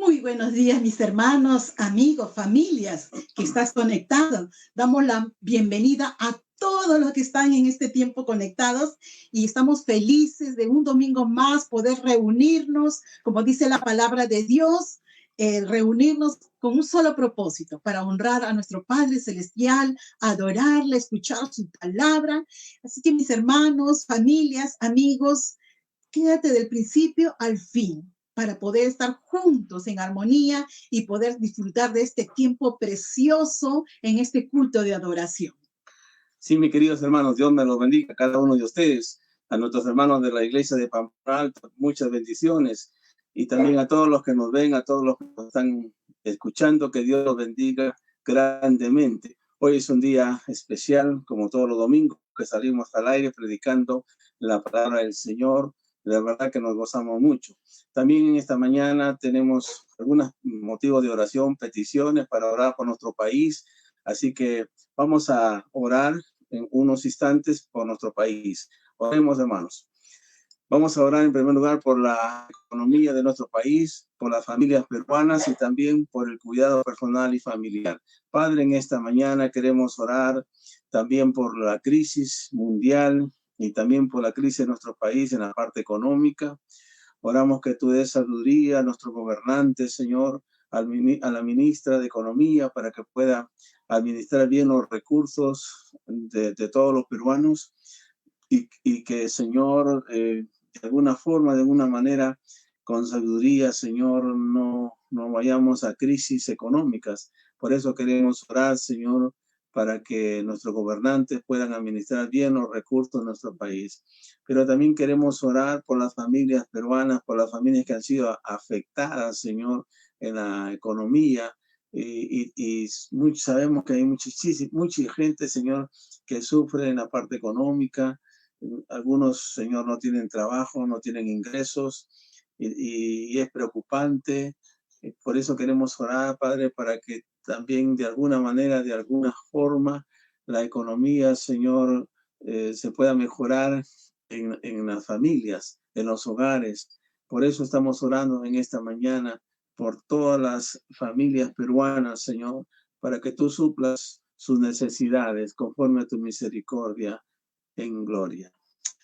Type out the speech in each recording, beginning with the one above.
Muy buenos días, mis hermanos, amigos, familias que estás conectado. Damos la bienvenida a todos los que están en este tiempo conectados y estamos felices de un domingo más poder reunirnos, como dice la palabra de Dios, reunirnos con un solo propósito, para honrar a nuestro Padre Celestial, adorarle, escuchar su palabra. Así que mis hermanos, familias, amigos, quédate del principio al fin para poder estar juntos en armonía y poder disfrutar de este tiempo precioso en este culto de adoración. Sí, mis queridos hermanos, Dios me los bendiga a cada uno de ustedes, a nuestros hermanos de la iglesia de Pamplona, muchas bendiciones, y también a todos los que nos ven, a todos los que nos están escuchando, que Dios los bendiga grandemente. Hoy es un día especial, como todos los domingos, que salimos al aire predicando la palabra del Señor. La verdad que nos gozamos mucho. También en esta mañana tenemos algunos motivos de oración, peticiones para orar por nuestro país. Así que vamos a orar en unos instantes por nuestro país. Oremos, hermanos. Vamos a orar en primer lugar por la economía de nuestro país, por las familias peruanas y también por el cuidado personal y familiar. Padre, en esta mañana queremos orar también por la crisis mundial y también por la crisis de nuestro país en la parte económica. Oramos que tú des sabiduría a nuestros gobernantes, Señor, a la ministra de Economía, para que pueda administrar bien los recursos de todos los peruanos y que, Señor, de alguna forma, de alguna manera, con sabiduría, Señor, no vayamos a crisis económicas. Por eso queremos orar, Señor, para que nuestros gobernantes puedan administrar bien los recursos de nuestro país. Pero también queremos orar por las familias peruanas, por las familias que han sido afectadas, Señor, en la economía. Y sabemos que hay mucha gente, Señor, que sufre en la parte económica. Algunos, Señor, no tienen trabajo, no tienen ingresos y es preocupante. Por eso queremos orar, Padre, para que también de alguna manera, de alguna forma, la economía, Señor, se pueda mejorar en las familias, en los hogares. Por eso estamos orando en esta mañana por todas las familias peruanas, Señor, para que tú suplas sus necesidades conforme a tu misericordia en gloria.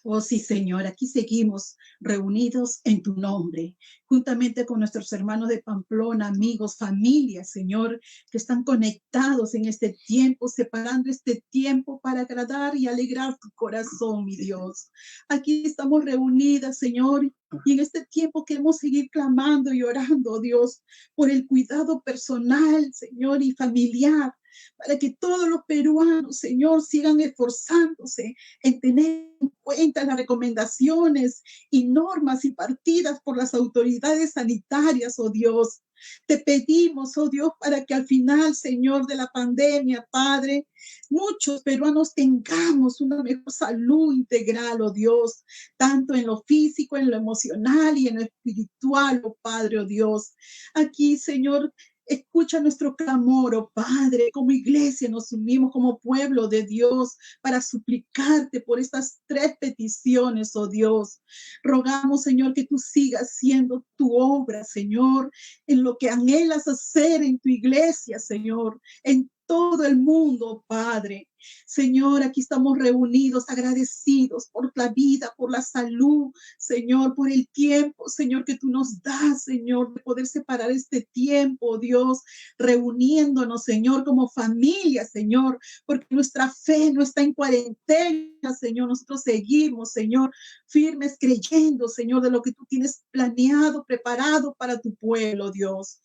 Oh sí, Señor, aquí seguimos reunidos en tu nombre, juntamente con nuestros hermanos de Pamplona, amigos, familias, Señor, que están conectados en este tiempo, separando este tiempo para agradar y alegrar tu corazón, mi Dios. Aquí estamos reunidas, Señor, y en este tiempo queremos seguir clamando y orando, Dios, por el cuidado personal, Señor, y familiar, para que todos los peruanos, Señor, sigan esforzándose en tener en cuenta las recomendaciones y normas impartidas por las autoridades sanitarias, oh Dios. Te pedimos, oh Dios, para que al final, Señor, de la pandemia, Padre, muchos peruanos tengamos una mejor salud integral, oh Dios, tanto en lo físico, en lo emocional y en lo espiritual, oh Padre, oh Dios. Aquí, Señor, escucha nuestro clamor, oh Padre. Como iglesia nos unimos como pueblo de Dios para suplicarte por estas 3 peticiones, oh Dios. Rogamos, Señor, que tú sigas haciendo tu obra, Señor, en lo que anhelas hacer en tu iglesia, Señor, en todo el mundo, Padre. Señor, aquí estamos reunidos, agradecidos por la vida, por la salud, Señor, por el tiempo, Señor, que tú nos das, Señor, de poder separar este tiempo, Dios, reuniéndonos, Señor, como familia, Señor, porque nuestra fe no está en cuarentena, Señor. Nosotros seguimos, Señor, firmes creyendo, Señor, de lo que tú tienes planeado, preparado para tu pueblo, Dios.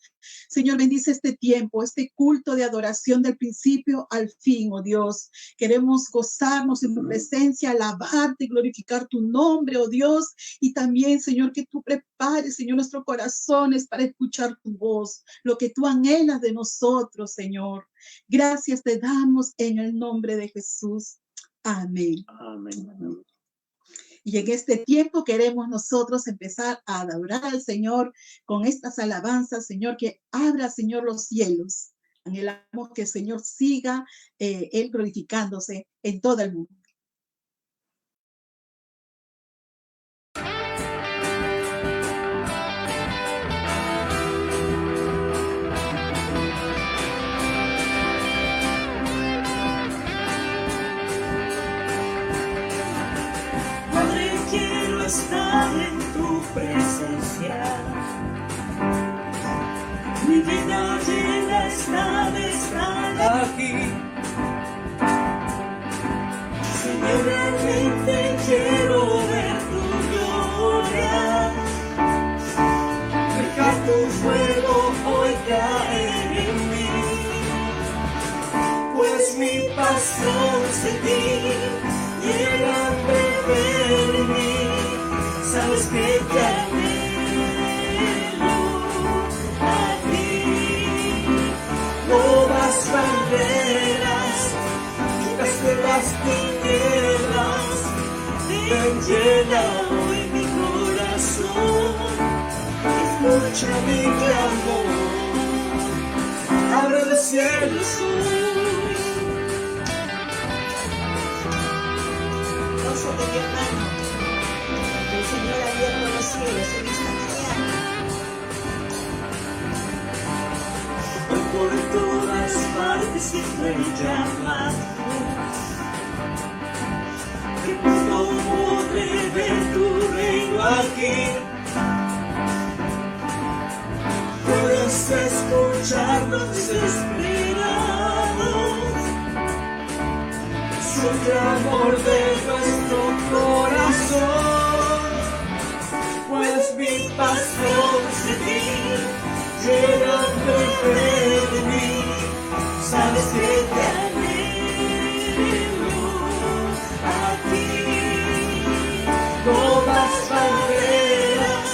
Señor, bendice este tiempo, este culto de adoración del principio al fin, oh Dios. Queremos gozarnos en tu presencia, alabarte y glorificar tu nombre, oh Dios. Y también, Señor, que tú prepares, Señor, nuestros corazones para escuchar tu voz, lo que tú anhelas de nosotros, Señor. Gracias te damos en el nombre de Jesús. Amén. Amén. Y en este tiempo queremos nosotros empezar a adorar al Señor con estas alabanzas, Señor, que abra, Señor, los cielos. Anhelamos que el Señor siga Él glorificándose en todo el mundo. estar en tu presencia. Mi vida llena está de estar aquí. Señor, realmente quiero ver tu gloria. Deja tu fuego hoy caer en mí, pues mi pasión seguir y el hambre ver mí. Sabes que te anhelo a ti. Nuevas banderas, quitaste las tinieblas, ven llena hoy mi corazón. Escucha mi clamor, abre los cielos hoy. Gozo de mi hermano, que el Señor ha abierto los cielos en esta mañana. Por todas partes siento el llamado, que pronto podré ver tu reino aquí. Puedes escucharnos desesperados, soy el amor de nuestro corazón, pues mi pasión seguir, llenando de mí, sabes que te anhelo a ti. No más barreras,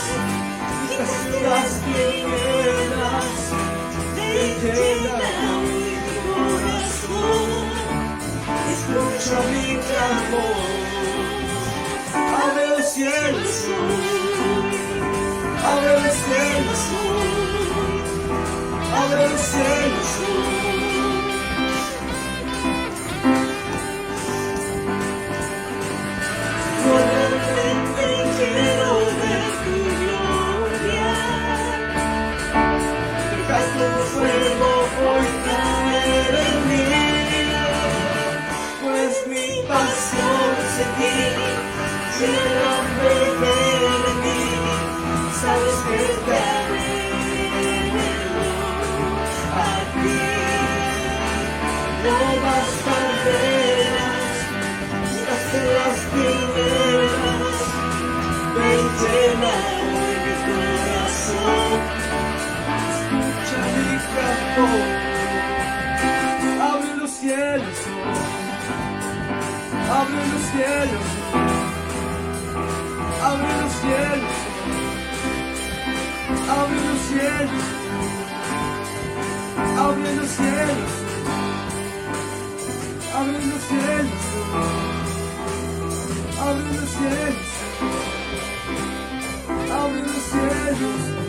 quitaste las tinieblas, te llena mi corazón. Escucha mi clamor, abre los cielos hoy, abre los cielos hoy, abre los cielos hoy. Yo realmente quiero ver tu gloria, deja tu fuego hoy caer en mí, pues mi pasión seguir, llévame de mí, sabes que te anhelo a ti. No más barreras, quitaste las tinieblas, ven llena hoy mi corazón. Escucha mi clamor, abre los cielos hoy, abre los cielos hoy, abre los cielos hoy, abre los cielos hoy, abre los cielos hoy, abre los cielos hoy, abre los cielos hoy, abre los cielos hoy.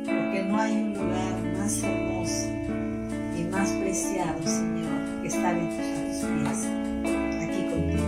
Porque no hay un lugar más hermoso y más preciado, Señor, que estar en tus pies, aquí contigo.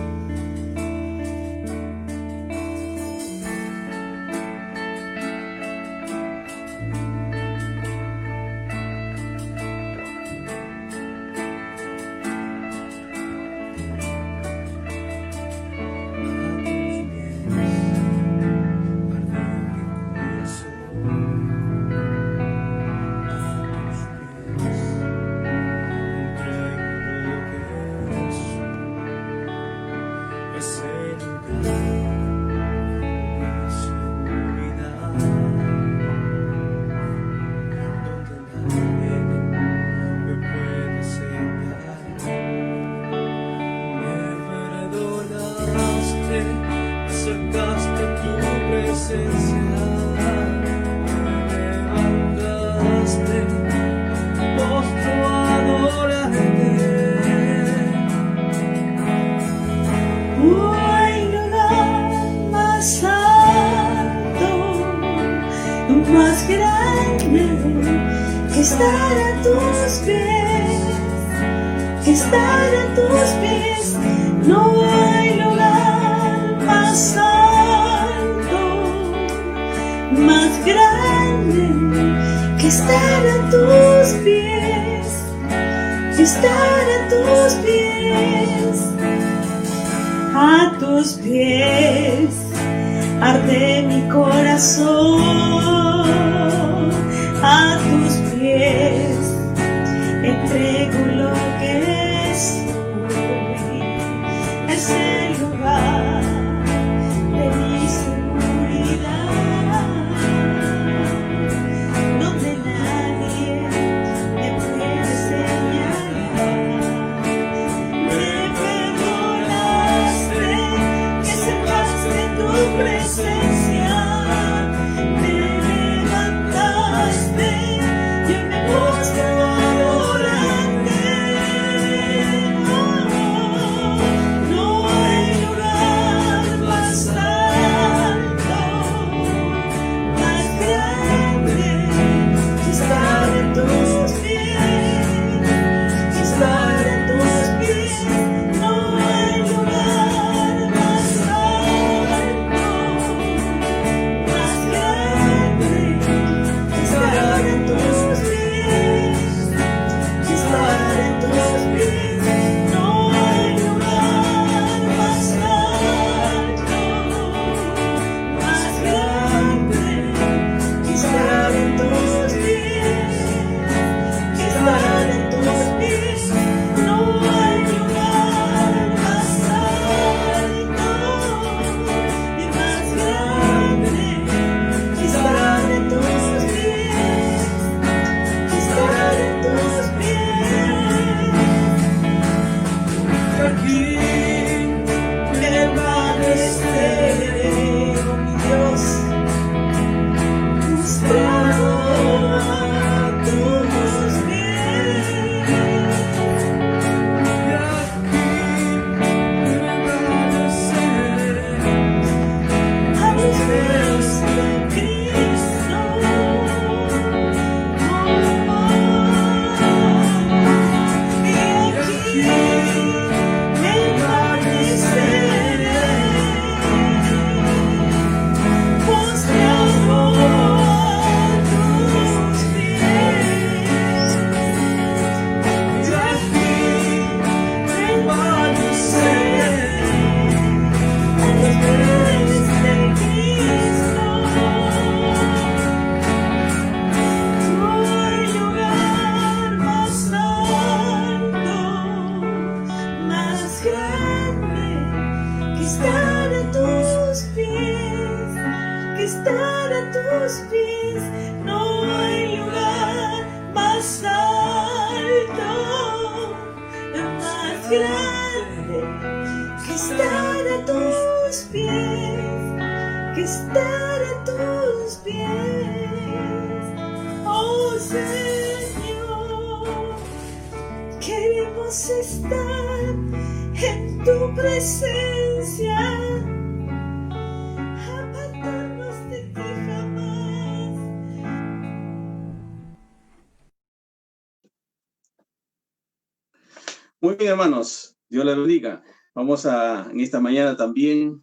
Más grande que estar a tus pies, que estar a tus pies. No hay lugar más alto, más grande que estar a tus pies, estar a tus pies, a tus pies arde mi corazón, a tus pies entrego lo que soy, es el lugar de mi seguridad, donde nadie me puede señalar. Me perdonaste, que sepaste tu presencia, me levantaste, yo me postro a adorarte. No hay lugar más alto, más grande que estar en tus pies, que estar en tus pies. No hay lugar más alto, más grande que estar en tus pies, que estar en tus pies. No hay lugar más alto, más grande que estar en tus pies, que estar en tus pies. No hay lugar más alto y más grande que estar en tus pies, que estar en tus pies. Aquí permaneceré, oh mi Dios, postrado a tus pies. Y aquí permaneceré a los pies de Cristo. Y aquí permaneceré postrado a tus pies. Y aquí permaneceré a los pies de Cristo. No hay lugar más alto, más grande que estar a tus pies, que estar a tus pies. No hay lugar más alto, más grande que estar a tus pies, que estar a tus pies. Oh Señor, queremos estar en tu presencia, apartarnos de ti jamás. Muy bien, hermanos, Dios les bendiga. Vamos a, en esta mañana también,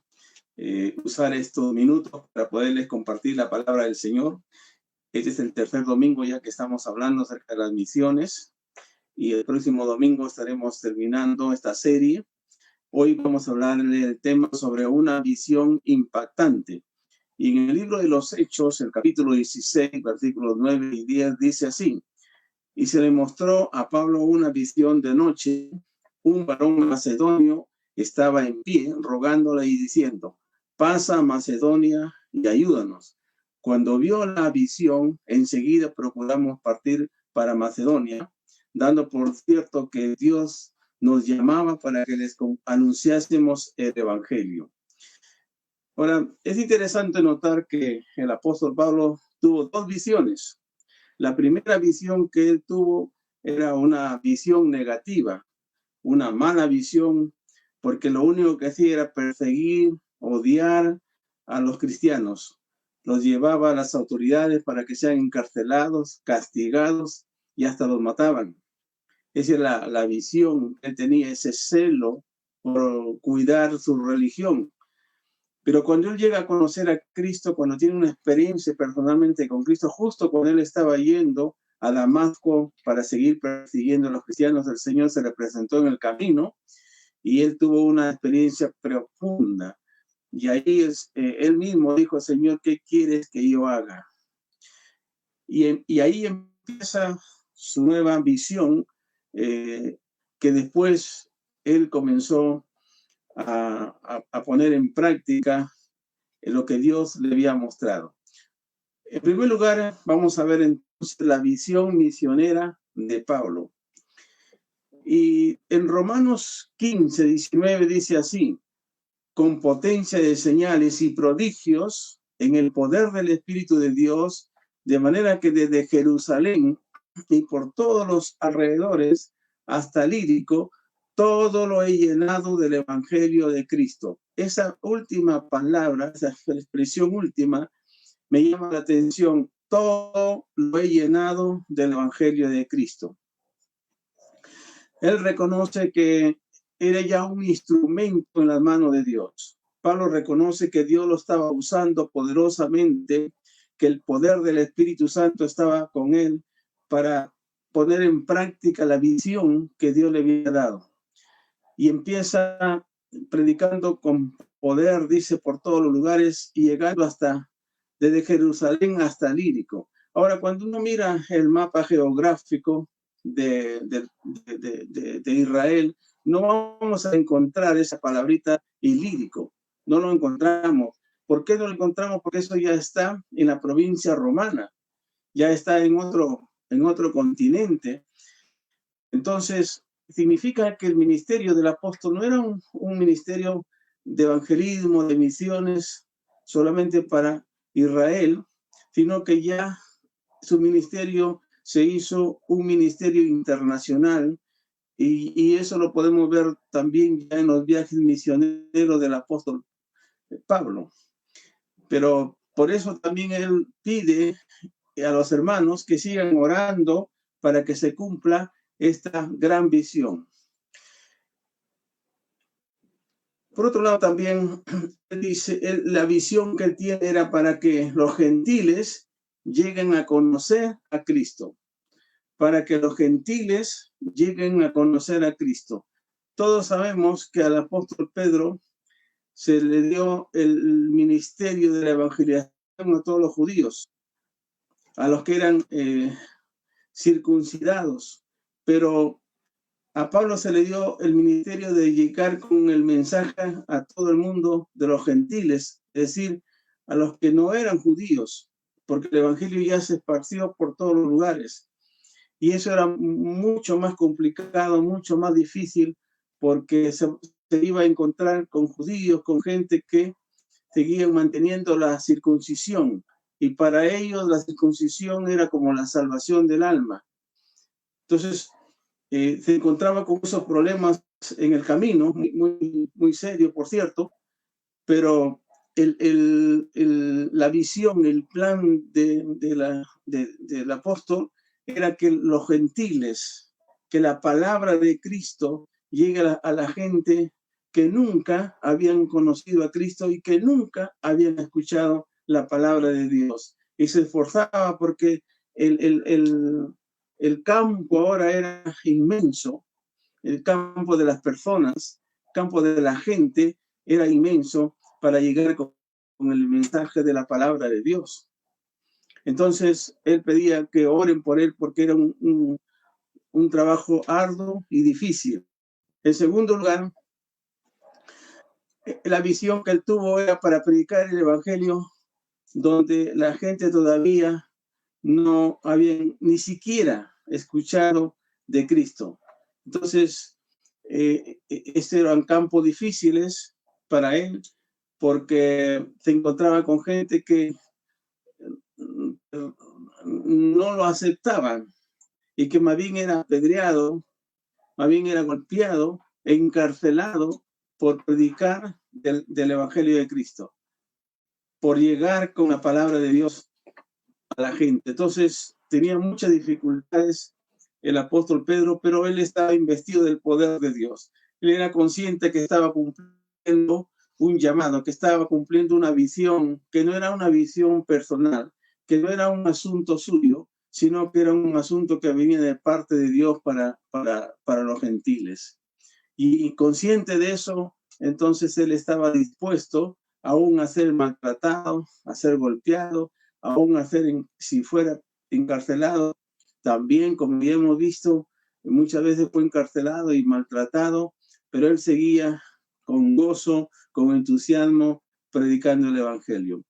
usar estos minutos para poderles compartir la palabra del Señor. Este es el tercer domingo ya que estamos hablando acerca de las misiones, y el próximo domingo estaremos terminando esta serie. Hoy vamos a hablar del tema sobre una visión impactante. Y en el libro de los Hechos, el capítulo 16, versículos 9 y 10, dice así: y se le mostró a Pablo una visión de noche. Un varón macedonio estaba en pie, rogándole y diciendo: pasa a Macedonia y ayúdanos. Cuando vio la visión, enseguida procuramos partir para Macedonia, dando por cierto que Dios nos llamaba para que les anunciásemos el Evangelio. Ahora, es interesante notar que el apóstol Pablo tuvo dos visiones. La primera visión que él tuvo era una visión negativa, una mala visión, porque lo único que hacía era perseguir, odiar a los cristianos. Los llevaba a las autoridades para que sean encarcelados, castigados y hasta los mataban. Esa es la visión que él tenía, ese celo por cuidar su religión. Pero cuando él llega a conocer a Cristo, cuando tiene una experiencia personalmente con Cristo, justo cuando él estaba yendo a Damasco para seguir persiguiendo a los cristianos, el Señor se le presentó en el camino y él tuvo una experiencia profunda. Y ahí él mismo dijo: Señor, ¿qué quieres que yo haga? Y ahí empieza su nueva visión, que después él comenzó a poner en práctica lo que Dios le había mostrado. En primer lugar, vamos a ver entonces la visión misionera de Pablo. Y en Romanos 15, 19 dice así: con potencia de señales y prodigios en el poder del Espíritu de Dios, de manera que desde Jerusalén y por todos los alrededores hasta Lírico, todo lo he llenado del Evangelio de Cristo. Esa última palabra, esa expresión última, me llama la atención. Todo lo he llenado del Evangelio de Cristo. Él reconoce que era ya un instrumento en las manos de Dios. Pablo reconoce que Dios lo estaba usando poderosamente, que el poder del Espíritu Santo estaba con él para poner en práctica la visión que Dios le había dado. Y empieza predicando con poder, dice, por todos los lugares y llegando desde Jerusalén hasta Lírico. Ahora, cuando uno mira el mapa geográfico de Israel, no vamos a encontrar esa palabrita Ilírico, no lo encontramos. ¿Por qué no lo encontramos? Porque eso ya está en la provincia romana, ya está en otro continente. Entonces, significa que el ministerio del apóstol no era un ministerio de evangelismo, de misiones solamente para Israel, sino que ya su ministerio se hizo un ministerio internacional, y eso lo podemos ver también ya en los viajes misioneros del apóstol Pablo. Pero por eso también él pide a los hermanos que sigan orando para que se cumpla esta gran visión. Por otro lado, también dice, la visión que él tiene era para que los gentiles lleguen a conocer a Cristo. Para que los gentiles lleguen a conocer a Cristo. Todos sabemos que al apóstol Pedro se le dio el ministerio de la evangelización a todos los judíos, a los que eran circuncidados, pero a Pablo se le dio el ministerio de llegar con el mensaje a todo el mundo de los gentiles, es decir, a los que no eran judíos, porque el evangelio ya se esparció por todos los lugares. Y eso era mucho más complicado, mucho más difícil, porque se iba a encontrar con judíos, con gente que seguían manteniendo la circuncisión. Y para ellos la circuncisión era como la salvación del alma. Entonces, se encontraba con esos problemas en el camino, muy serio, por cierto, pero la visión, el plan del apóstol era que los gentiles, que la palabra de Cristo llegue a la gente que nunca habían conocido a Cristo y que nunca habían escuchado la palabra de Dios. Y se esforzaba porque el campo ahora era inmenso, el campo de las personas, el campo de la gente era inmenso para llegar con el mensaje de la palabra de Dios. Entonces, él pedía que oren por él porque era un trabajo arduo y difícil. En segundo lugar, la visión que él tuvo era para predicar el evangelio donde la gente todavía no había ni siquiera escuchado de Cristo. Entonces, este eran campos difíciles para él porque se encontraba con gente que no lo aceptaban y que más bien era apedreado, más bien era golpeado, encarcelado por predicar del Evangelio de Cristo, por llegar con la palabra de Dios a la gente. Entonces tenía muchas dificultades el apóstol Pedro, pero él estaba investido del poder de Dios. Él era consciente que estaba cumpliendo un llamado, que estaba cumpliendo una visión, que no era una visión personal, que no era un asunto suyo, sino que era un asunto que venía de parte de Dios para los gentiles. Y consciente de eso, entonces él estaba dispuesto aún a ser maltratado, a ser golpeado, aún a ser, si fuera encarcelado, también, como ya hemos visto, muchas veces fue encarcelado y maltratado, pero él seguía con gozo, con entusiasmo, predicando el evangelio.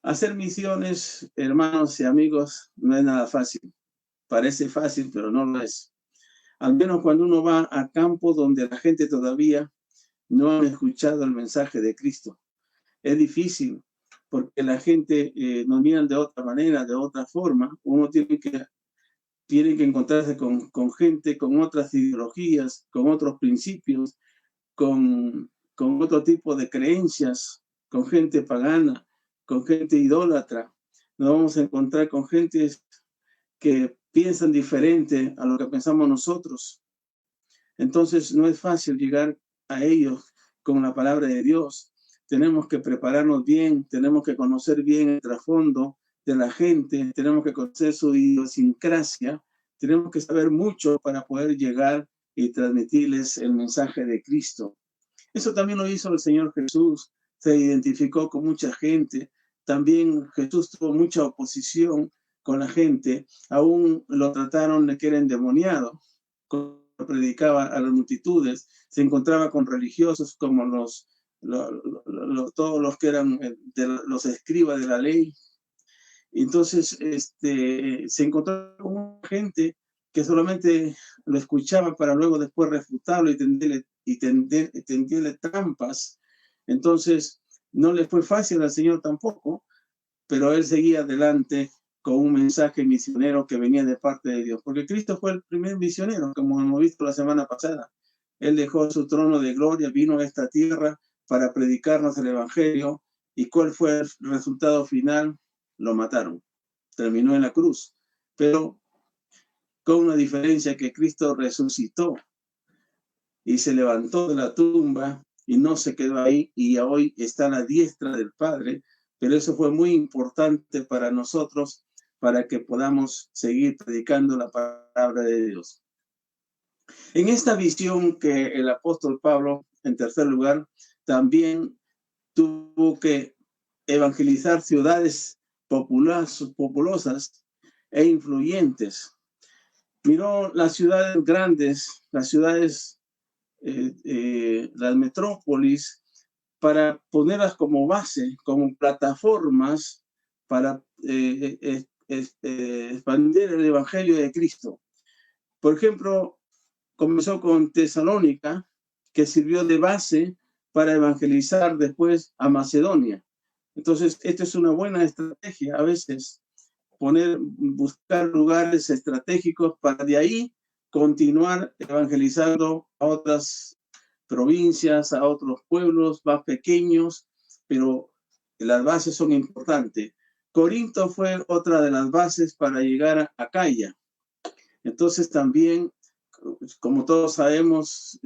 Hacer misiones, hermanos y amigos, no es nada fácil. Parece fácil, pero no lo es. Al menos cuando uno va a campos donde la gente todavía no ha escuchado el mensaje de Cristo. Es difícil porque la gente nos mira de otra manera, de otra forma. Uno tiene que encontrarse con gente, con otras ideologías, con otros principios, con otro tipo de creencias, con gente pagana, con gente idólatra. Nos vamos a encontrar con gente que piensan diferente a lo que pensamos nosotros. Entonces no es fácil llegar a ellos con la palabra de Dios. Tenemos que prepararnos bien, tenemos que conocer bien el trasfondo de la gente, tenemos que conocer su idiosincrasia, tenemos que saber mucho para poder llegar y transmitirles el mensaje de Cristo. Eso también lo hizo el Señor Jesús, se identificó con mucha gente. También Jesús tuvo mucha oposición con la gente, aún lo trataron de que era endemoniado. Cuando predicaba a las multitudes, se encontraba con religiosos como todos los que eran los escribas de la ley. Entonces se encontró con gente que solamente lo escuchaba para luego después refutarlo y tenderle trampas. Entonces no le fue fácil al Señor tampoco, pero él seguía adelante con un mensaje misionero que venía de parte de Dios, porque Cristo fue el primer misionero, como hemos visto la semana pasada. Él dejó su trono de gloria, vino a esta tierra para predicarnos el evangelio. ¿Y cuál fue el resultado final? Lo mataron, terminó en la cruz, pero con una diferencia, que Cristo resucitó y se levantó de la tumba y no se quedó ahí, y hoy está a la diestra del Padre. Pero eso fue muy importante para nosotros, para que podamos seguir predicando la palabra de Dios. En esta visión que el apóstol Pablo, en tercer lugar, también tuvo que evangelizar ciudades populosas e influyentes. Miró las ciudades grandes, las ciudades, las metrópolis, para ponerlas como base, como plataformas para expandir el evangelio de Cristo. Por ejemplo, comenzó con Tesalónica, que sirvió de base para evangelizar después a Macedonia. Entonces, esta es una buena estrategia a veces, buscar lugares estratégicos para de ahí continuar evangelizando a otras provincias, a otros pueblos más pequeños, pero las bases son importantes. Corinto fue otra de las bases para llegar a Acaya. Entonces también, como todos sabemos,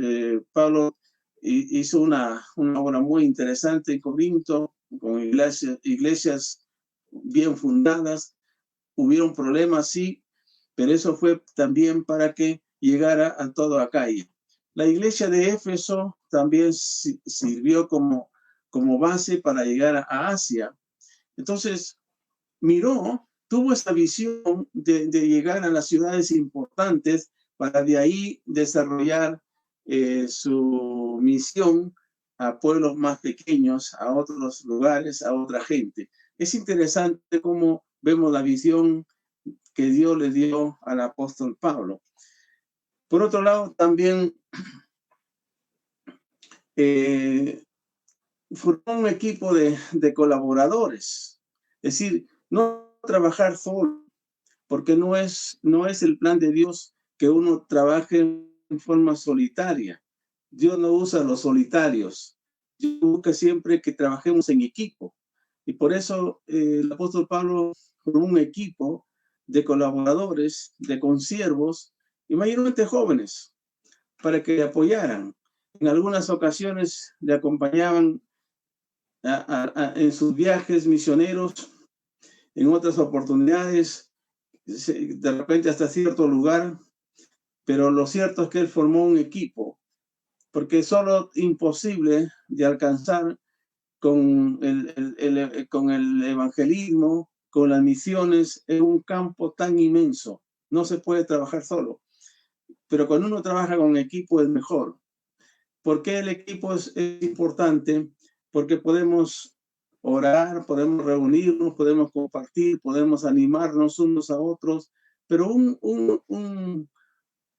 Pablo hizo una obra muy interesante en Corinto, con iglesias bien fundadas. Hubieron problemas, sí, pero eso fue también para que llegara a todo Acaya. La iglesia de Éfeso también sirvió como base para llegar a Asia. Entonces, tuvo esa visión de llegar a las ciudades importantes para de ahí desarrollar su misión a pueblos más pequeños, a otros lugares, a otra gente. Es interesante cómo vemos la visión que Dios le dio al apóstol Pablo. Por otro lado, también formó un equipo de colaboradores. Es decir, no trabajar solo, porque no es el plan de Dios que uno trabaje en forma solitaria. Dios no usa a los solitarios. Dios busca siempre que trabajemos en equipo. Y por eso el apóstol Pablo formó un equipo de colaboradores, de consiervos, y mayormente jóvenes, para que le apoyaran. En algunas ocasiones le acompañaban en sus viajes misioneros, en otras oportunidades, de repente hasta cierto lugar, pero lo cierto es que él formó un equipo, porque solo imposible de alcanzar con con el evangelismo, con las misiones, en un campo tan inmenso. No se puede trabajar solo, pero cuando uno trabaja con equipo es mejor. ¿Por qué el equipo es importante? Porque podemos orar, podemos reunirnos, podemos compartir, podemos animarnos unos a otros, pero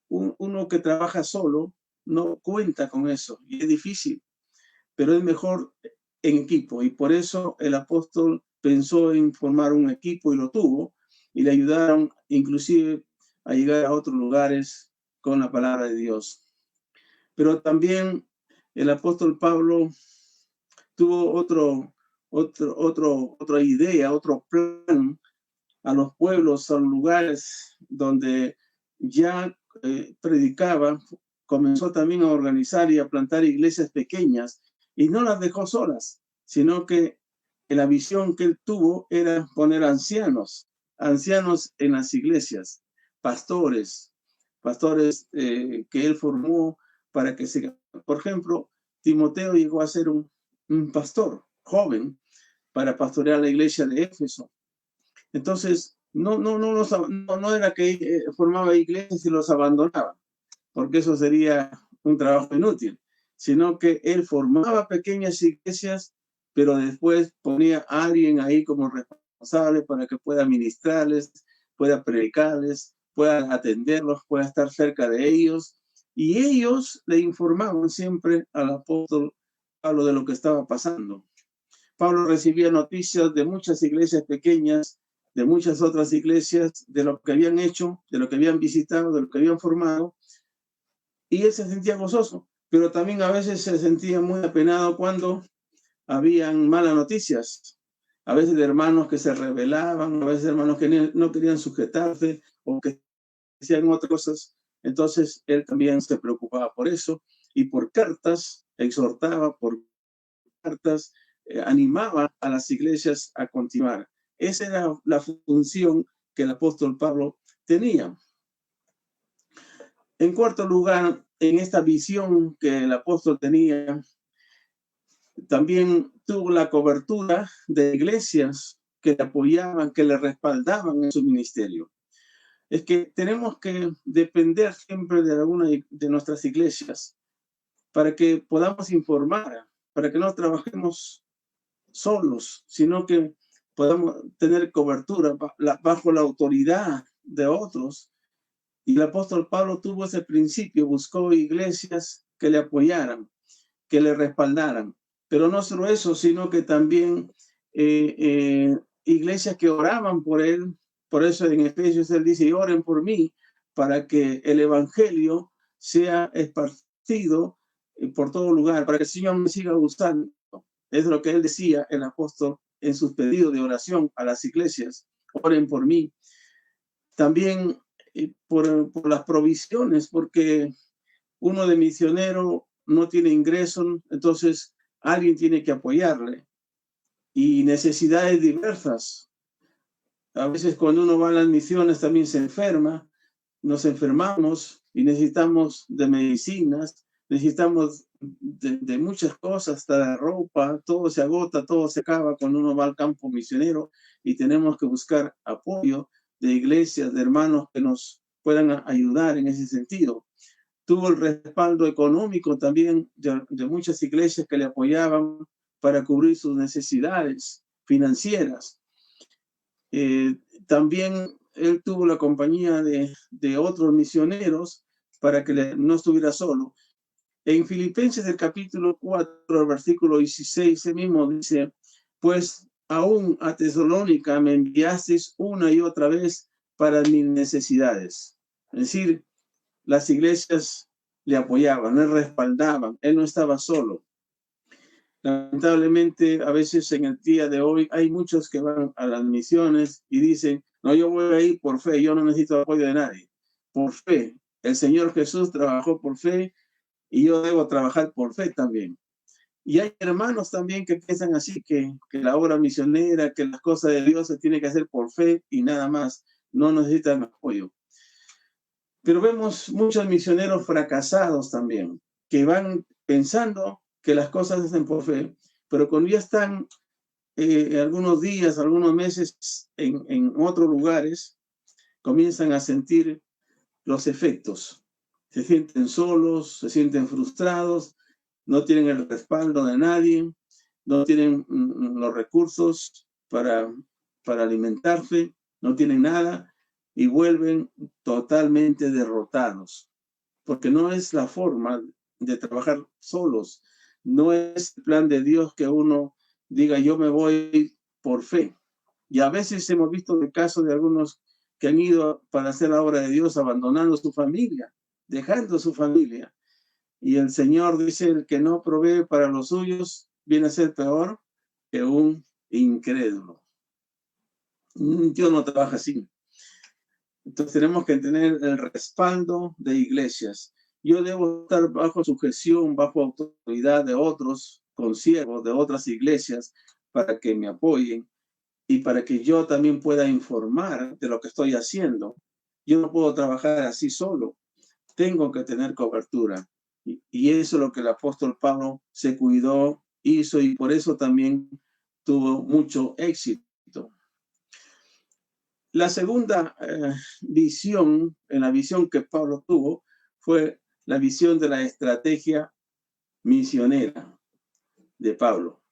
uno que trabaja solo no cuenta con eso y es difícil, pero es mejor en equipo, y por eso el apóstol pensó en formar un equipo y lo tuvo, y le ayudaron inclusive a llegar a otros lugares con la palabra de Dios. Pero también el apóstol Pablo tuvo otra idea, otro plan a los pueblos, a los lugares donde ya predicaba. Comenzó también a organizar y a plantar iglesias pequeñas, y no las dejó solas, sino que la visión que él tuvo era poner ancianos en las iglesias, pastores que él formó para que por ejemplo, Timoteo llegó a ser un pastor joven para pastorear la iglesia de Éfeso. Entonces, no era que formaba iglesias y los abandonaba, porque eso sería un trabajo inútil, sino que él formaba pequeñas iglesias, pero después ponía a alguien ahí como responsable para que pueda ministrarles, pueda predicarles, pueda atenderlos, pueda estar cerca de ellos, y ellos le informaban siempre al apóstol Pablo de lo que estaba pasando. Pablo recibía noticias de muchas iglesias pequeñas, de muchas otras iglesias, de lo que habían hecho, de lo que habían visitado, de lo que habían formado, y él se sentía gozoso, pero también a veces se sentía muy apenado cuando habían malas noticias, a veces de hermanos que se rebelaban, a veces de hermanos que no querían sujetarse o que decían otras cosas. Entonces él también se preocupaba por eso, y por cartas exhortaba, por cartas animaba a las iglesias a continuar. Esa era la función que el apóstol Pablo tenía. En cuarto lugar, en esta visión que el apóstol tenía, también tuvo la cobertura de iglesias que le apoyaban, que le respaldaban en su ministerio. Es que tenemos que depender siempre de alguna de nuestras iglesias para que podamos informar, para que no trabajemos solos, sino que podamos tener cobertura bajo la autoridad de otros. Y el apóstol Pablo tuvo ese principio, buscó iglesias que le apoyaran, que le respaldaran. Pero no solo eso, sino que también iglesias que oraban por él. Por eso en Efesios él dice, oren por mí, para que el evangelio sea esparcido por todo lugar, para que el Señor me siga usando. Es lo que él decía, el apóstol, en sus pedidos de oración a las iglesias, oren por mí. También por las provisiones, porque uno de misionero no tiene ingresos, entonces alguien tiene que apoyarle, y necesidades diversas. A veces cuando uno va a las misiones también se enferma, nos enfermamos y necesitamos de medicinas, necesitamos de muchas cosas, hasta de ropa, todo se agota, todo se acaba cuando uno va al campo misionero, y tenemos que buscar apoyo de iglesias, de hermanos que nos puedan ayudar en ese sentido. Tuvo el respaldo económico también de muchas iglesias que le apoyaban para cubrir sus necesidades financieras. También él tuvo la compañía de otros misioneros para que no estuviera solo. En Filipenses del capítulo 4, versículo 16, él mismo dice, pues aún a Tesalónica me enviasteis una y otra vez para mis necesidades. Es decir, las iglesias le apoyaban, le respaldaban, él no estaba solo. Lamentablemente, a veces en el día de hoy hay muchos que van a las misiones y dicen, no, yo voy a ir por fe, yo no necesito apoyo de nadie. Por fe, el Señor Jesús trabajó por fe y yo debo trabajar por fe también. Y hay hermanos también que piensan así, que la obra misionera, que las cosas de Dios se tiene que hacer por fe y nada más, no necesitan apoyo. Pero vemos muchos misioneros fracasados también, que van pensando que las cosas se hacen por fe, pero cuando ya están algunos días, algunos meses en otros lugares, comienzan a sentir los efectos. Se sienten solos, se sienten frustrados, no tienen el respaldo de nadie, no tienen los recursos para alimentarse, no tienen nada y vuelven totalmente derrotados, porque no es la forma de trabajar solos, no es el plan de Dios que uno diga yo me voy por fe. Y a veces hemos visto el caso de algunos que han ido para hacer la obra de Dios abandonando su familia, dejando su familia. Y el Señor dice, el que no provee para los suyos viene a ser peor que un incrédulo. Yo no trabajo así. Entonces tenemos que tener el respaldo de iglesias. Yo debo estar bajo sujeción, bajo autoridad de otros consiervos de otras iglesias para que me apoyen y para que yo también pueda informar de lo que estoy haciendo. Yo no puedo trabajar así solo. Tengo que tener cobertura. Y eso es lo que el apóstol Pablo se cuidó, hizo y por eso también tuvo mucho éxito. La segunda visión, en la visión que Pablo tuvo, fue la visión de la estrategia misionera de Pablo.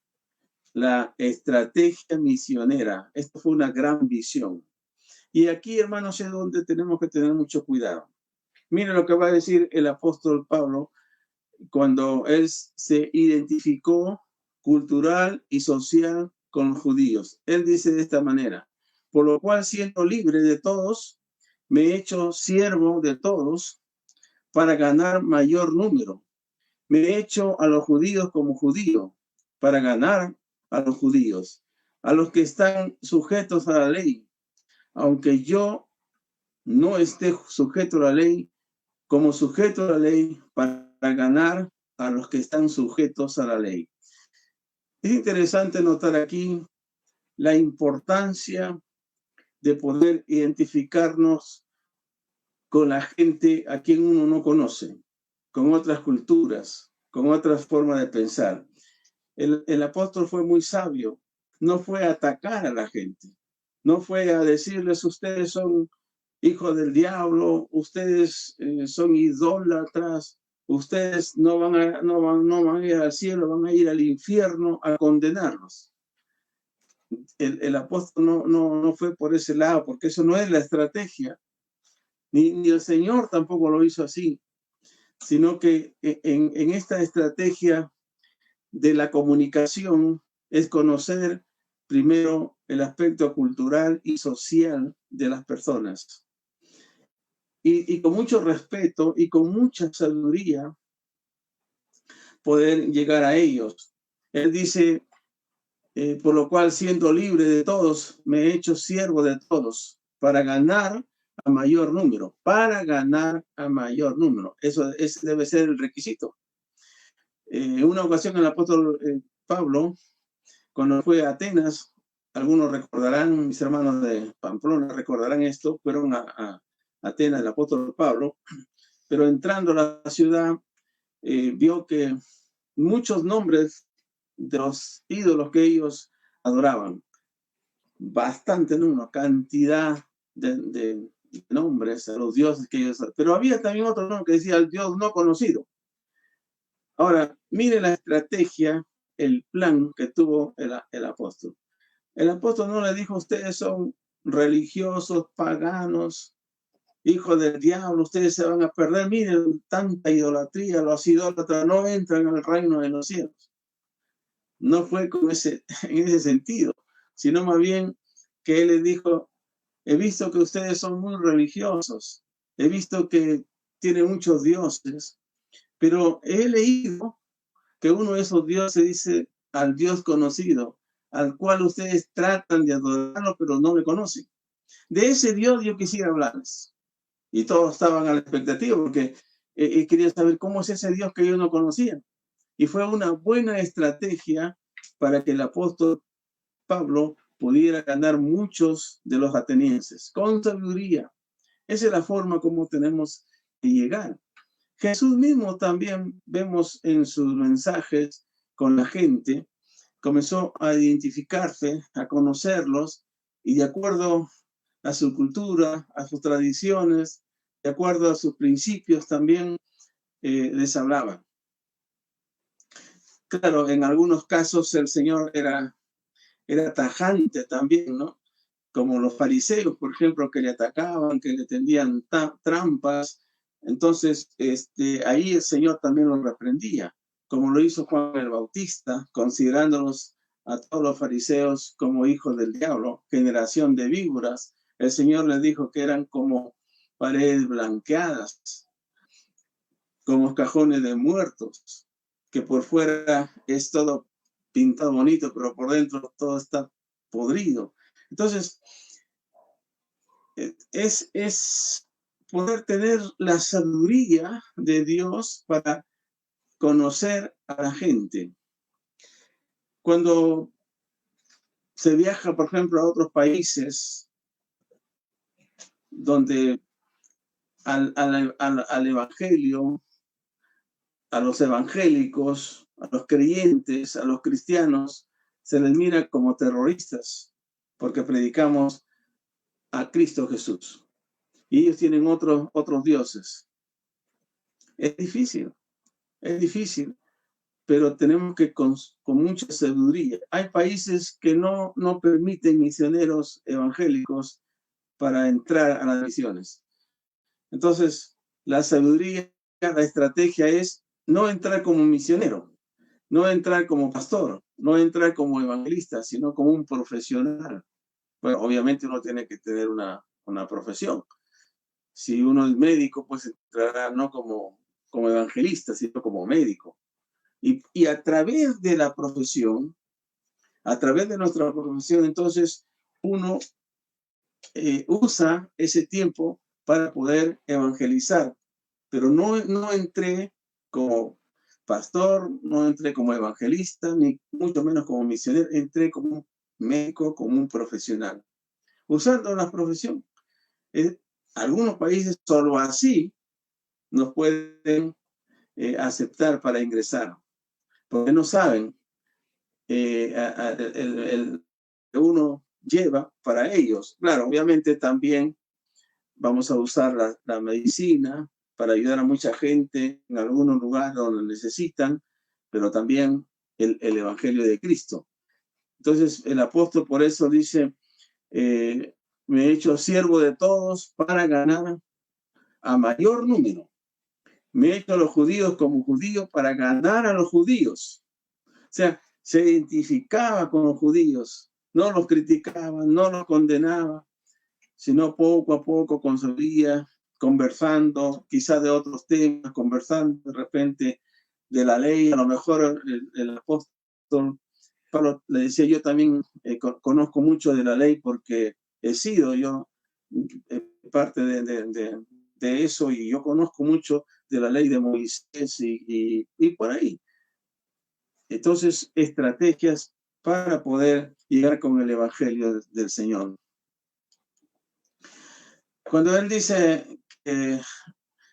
La estrategia misionera. Esto fue una gran visión. Y aquí, hermanos, es donde tenemos que tener mucho cuidado. Miren lo que va a decir el apóstol Pablo cuando él se identificó cultural y social con los judíos. Él dice de esta manera, por lo cual siendo libre de todos, me he hecho siervo de todos para ganar mayor número. Me he hecho a los judíos como judío para ganar a los judíos, a los que están sujetos a la ley, aunque yo no esté sujeto a la ley, como sujeto a la ley para ganar a los que están sujetos a la ley. Es interesante notar aquí la importancia de poder identificarnos con la gente a quien uno no conoce, con otras culturas, con otras formas de pensar. El apóstol fue muy sabio, no fue a atacar a la gente, no fue a decirles ustedes son hijos del diablo, ustedes son idólatras, ustedes no van a ir al cielo, van a ir al infierno a condenarlos. El apóstol no fue por ese lado, porque eso no es la estrategia. Ni el Señor tampoco lo hizo así, sino que en esta estrategia de la comunicación es conocer primero el aspecto cultural y social de las personas. Y con mucho respeto y con mucha sabiduría poder llegar a ellos. Él dice, por lo cual siendo libre de todos, me he hecho siervo de todos para ganar a mayor número, para ganar a mayor número. Ese debe ser el requisito. En una ocasión el apóstol Pablo, cuando fue a Atenas, algunos recordarán, mis hermanos de Pamplona recordarán esto, fueron a Atenas el apóstol Pablo, pero entrando a la ciudad vio que muchos nombres de los ídolos que ellos adoraban, bastante número, cantidad de nombres a los dioses que ellos, pero había también otro nombre que decía el Dios no conocido. Ahora, mire la estrategia, el plan que tuvo el apóstol. El apóstol no le dijo, ustedes son religiosos, paganos, hijos del diablo, ustedes se van a perder. Miren, tanta idolatría, los idólatras no entran al reino de los cielos. No fue en ese sentido, sino más bien que él les dijo, he visto que ustedes son muy religiosos, he visto que tienen muchos dioses, pero he leído que uno de esos dioses dice al Dios conocido, al cual ustedes tratan de adorarlo, pero no le conocen. De ese Dios yo quisiera hablarles. Y todos estaban a la expectativa, porque quería saber cómo es ese Dios que ellos no conocían. Y fue una buena estrategia para que el apóstol Pablo pudiera ganar muchos de los atenienses, con sabiduría. Esa es la forma como tenemos que llegar. Jesús mismo también vemos en sus mensajes con la gente, comenzó a identificarse, a conocerlos, y de acuerdo a su cultura, a sus tradiciones, de acuerdo a sus principios también les hablaba. Claro, en algunos casos el Señor era tajante también, ¿no? Como los fariseos, por ejemplo, que le atacaban, que le tendían trampas. Entonces, ahí el Señor también los reprendía, como lo hizo Juan el Bautista, considerándolos a todos los fariseos como hijos del diablo, generación de víboras. El Señor les dijo que eran como paredes blanqueadas, como cajones de muertos, que por fuera es todo pintado bonito, pero por dentro todo está podrido. Entonces, es poder tener la sabiduría de Dios para conocer a la gente. Cuando se viaja, por ejemplo, a otros países donde al evangelio, a los evangélicos, a los creyentes, a los cristianos, se les mira como terroristas porque predicamos a Cristo Jesús. Y ellos tienen otros dioses. Es difícil, pero tenemos que con mucha sabiduría. Hay países que no permiten misioneros evangélicos para entrar a las misiones. Entonces, la sabiduría, la estrategia es no entrar como misionero, no entrar como pastor, no entrar como evangelista, sino como un profesional. Bueno, obviamente uno tiene que tener una profesión. Si uno es médico, pues entrará no como evangelista, sino como médico. Y a través de la profesión, a través de nuestra profesión, entonces uno usa ese tiempo para poder evangelizar. Pero no entré como pastor, no entré como evangelista, ni mucho menos como misionero, entré como un médico, como un profesional, usando la profesión. Algunos países solo así nos pueden aceptar para ingresar, porque no saben el que uno lleva para ellos. Claro, obviamente también vamos a usar la medicina para ayudar a mucha gente en algunos lugares donde necesitan, pero también el Evangelio de Cristo. Entonces el apóstol por eso dice, me he hecho siervo de todos para ganar a mayor número. Me he hecho a los judíos como judíos para ganar a los judíos. O sea, se identificaba con los judíos, no los criticaba, no los condenaba, sino poco a poco con sabiduría, conversando, quizás de otros temas, conversando de repente de la ley. A lo mejor el apóstol Pablo le decía, yo también conozco mucho de la ley porque he sido yo parte de eso, y yo conozco mucho de la ley de Moisés y por ahí. Entonces, estrategias para poder llegar con el Evangelio del Señor. Cuando él dice que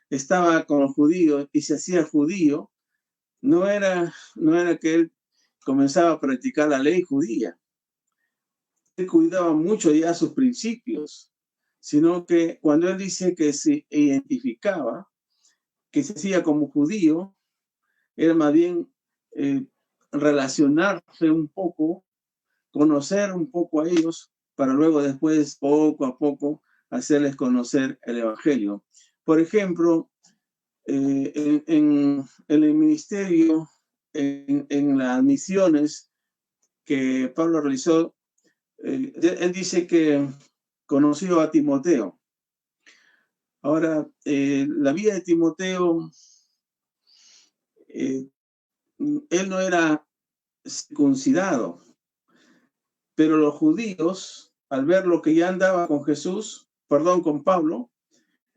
estaba con los judíos y se hacía judío, no era que él comenzaba a practicar la ley judía. Él cuidaba mucho ya sus principios, sino que cuando él dice que se identificaba, que se hacía como judío, era más bien relacionarse un poco, conocer un poco a ellos, para luego después, poco a poco, hacerles conocer el Evangelio. Por ejemplo, en el ministerio, en las misiones que Pablo realizó, él dice que conoció a Timoteo. Ahora, la vida de Timoteo, él no era circuncidado, pero los judíos, al ver lo que ya andaba con Pablo,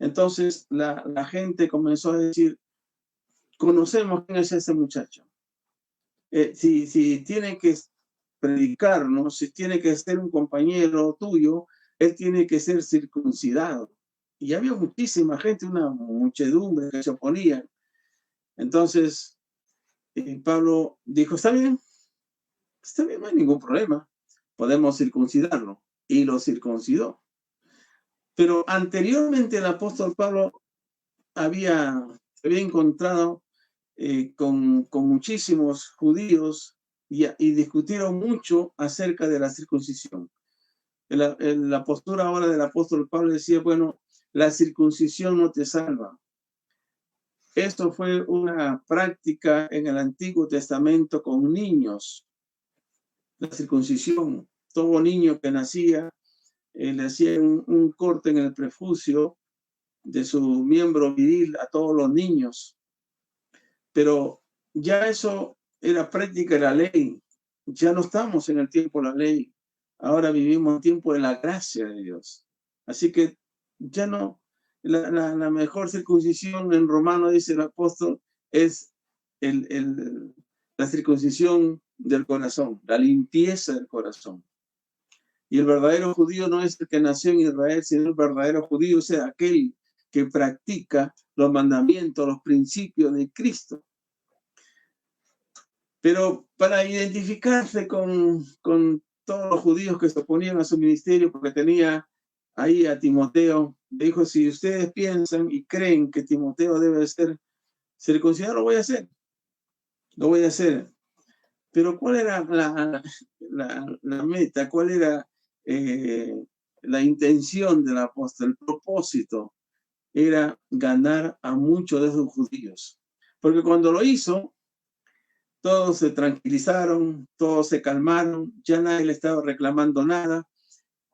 Entonces la gente comenzó a decir, conocemos quién es ese muchacho. Si tiene que predicarnos, si tiene que ser un compañero tuyo, él tiene que ser circuncidado. Y había muchísima gente, una muchedumbre que se oponía. Entonces Pablo dijo, está bien, no hay ningún problema, podemos circuncidarlo. Y lo circuncidó. Pero anteriormente el apóstol Pablo se había encontrado con muchísimos judíos y discutieron mucho acerca de la circuncisión. La postura ahora del apóstol Pablo decía, bueno, la circuncisión no te salva. Esto fue una práctica en el Antiguo Testamento con niños. La circuncisión, todo niño que nacía, le hacían un corte en el prepucio de su miembro viril a todos los niños. Pero ya eso era práctica de la ley. Ya no estamos en el tiempo de la ley. Ahora vivimos en tiempo de la gracia de Dios. Así que ya no, la mejor circuncisión en Romano, dice el apóstol, es la circuncisión del corazón, la limpieza del corazón. Y el verdadero judío no es el que nació en Israel, sino el verdadero judío es aquel que practica los mandamientos, los principios de Cristo. Pero para identificarse con todos los judíos que se oponían a su ministerio, porque tenía ahí a Timoteo, dijo, si ustedes piensan y creen que Timoteo debe ser circuncidado, lo voy a hacer. Lo voy a hacer. Pero ¿cuál era la meta? ¿Cuál era la intención del apóstol? El propósito era ganar a muchos de esos judíos. Porque cuando lo hizo, todos se tranquilizaron, todos se calmaron, ya nadie le estaba reclamando nada.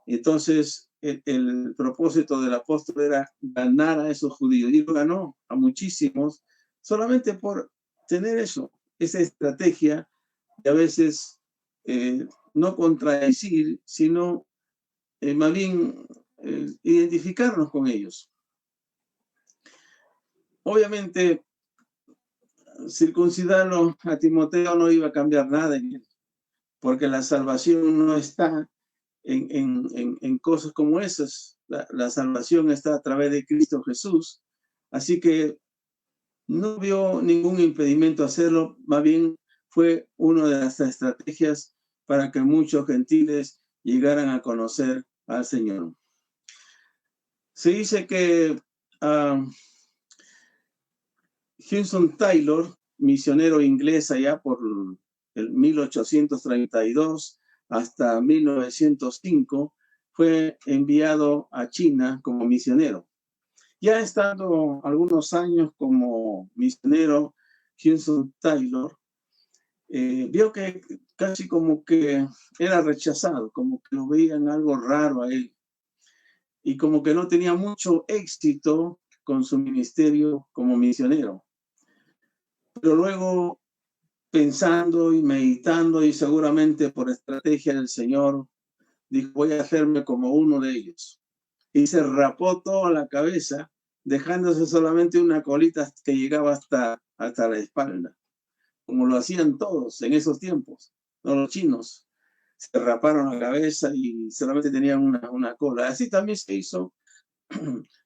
Entonces, el propósito del apóstol era ganar a esos judíos. Y lo ganó a muchísimos, solamente por tener esa estrategia de a veces no contradecir, sino más bien identificarnos con ellos. Obviamente, circuncidarlo a Timoteo no iba a cambiar nada en él, porque la salvación no está en cosas como esas. La salvación está a través de Cristo Jesús. Así que no vio ningún impedimento a hacerlo, más bien fue una de las estrategias para que muchos gentiles llegaran a conocer al Señor. Se dice que Hudson Taylor, misionero inglés allá por el 1832 hasta 1905, fue enviado a China como misionero. Ya estando algunos años como misionero, Hudson Taylor vio que casi como que era rechazado, como que lo veían algo raro a él y como que no tenía mucho éxito con su ministerio como misionero. Pero luego, pensando y meditando y seguramente por estrategia del Señor, dijo, voy a hacerme como uno de ellos. Y se rapó toda la cabeza, dejándose solamente una colita que llegaba hasta la espalda, como lo hacían todos en esos tiempos. No, los chinos se raparon la cabeza y solamente tenían una cola. Así también se hizo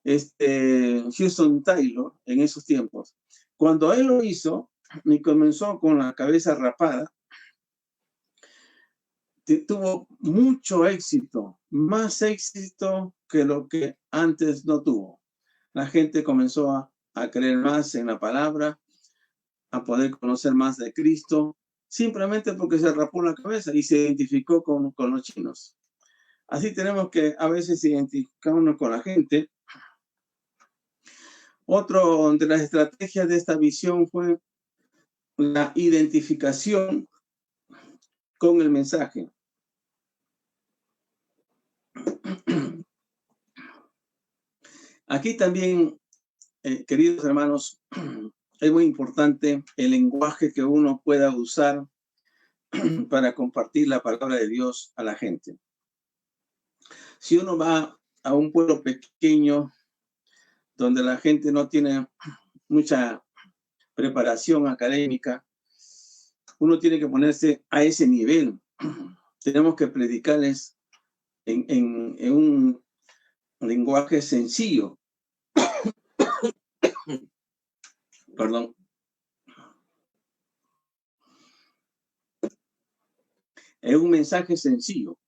Hudson Taylor en esos tiempos. Cuando él lo hizo y comenzó con la cabeza rapada, tuvo mucho éxito, más éxito que lo que antes no tuvo. La gente comenzó a creer más en la palabra, a poder conocer más de Cristo, simplemente porque se rapó la cabeza y se identificó con los chinos. Así tenemos que a veces identificarnos con la gente. Otro de las estrategias de esta visión fue la identificación con el mensaje. Aquí también, queridos hermanos, es muy importante el lenguaje que uno pueda usar para compartir la palabra de Dios a la gente. Si uno va a un pueblo pequeño donde la gente no tiene mucha preparación académica, uno tiene que ponerse a ese nivel. Tenemos que predicarles en un lenguaje sencillo. Perdón. Es un mensaje sencillo